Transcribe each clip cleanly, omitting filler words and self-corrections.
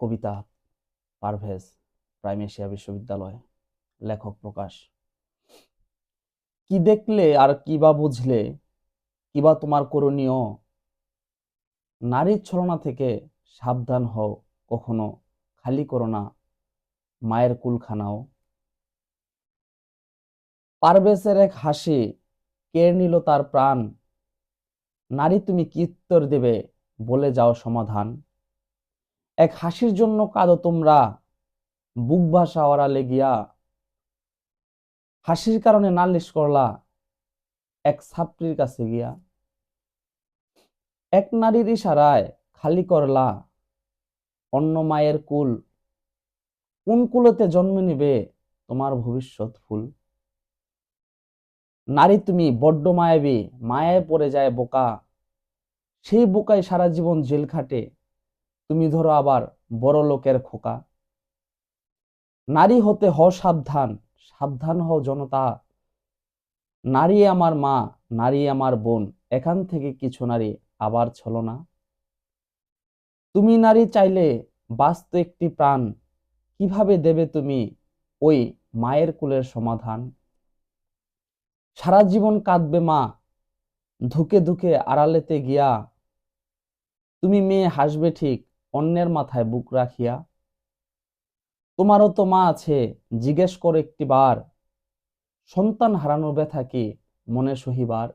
কবিতা Parvez, prime Asia বিশ্ববিদ্যালয়। লেখক প্রকাশ। কি দেখলে আর কি বা বুঝলে, কি বা তোমার করণীয়? নারীর ছলনা থেকে সাবধান হও, কখনো খালি করো না মায়ের কুলখানাও। পারভেজের এক হাসি কেড়ে নিল তার প্রাণ। নারী তুমি কি উত্তর দেবে, বলে যাও সমাধান। এক হাসির জন্য কাঁদো তোমরা, বুক ভাষা আড়ালে গিয়া। হাসির কারণে নালিশ করলা এক ছাত্রীর কাছে গিয়া। এক নারীর ইশারায় খালি করলা অন্য মায়ের কুল। কোন কুলেতে জন্ম নিবে তোমার ভবিষ্যৎ ফুল? নারী তুমি বড্ড মায়াবী, মায়ায় পড়ে যায় বোকা। সেই বোকায় সারা জীবন জেল খাটে, তুমি ধরো আবার বড় লোকের খোকা। নারী হতে হও সাবধান, সাবধান হও জনতা। নারী আমার মা, নারী আমার বোন, এখান থেকে কিছু নারী আবার ছলনা। তুমি নারী চাইলে বাঁচত একটি প্রাণ, কিভাবে দেবে তুমি ওই মায়ের কুলের সমাধান? সারা জীবন কাঁদবে মা, ধুকে ধুকে আড়ালেতে গিয়া। তুমি মেয়ে হাসবে ঠিক, অন্যের মাথায় বুক রাখিয়া। তোমারও তো মা আছে, জিজ্ঞেস করো একটিবার, সন্তান হারানোর ব্যথা কি মনে সহিবার?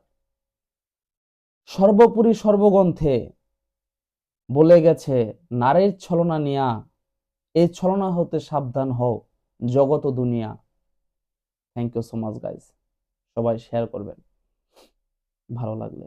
সর্বোপরি সর্বগ্রন্থে বলে গেছে, নারীর ছলনা নিয়া, এই ছলনা হতে সাবধান হও জগৎ ও দুনিয়া। Thank you so much guys, সবাই শেয়ার করবেন ভালো লাগলে।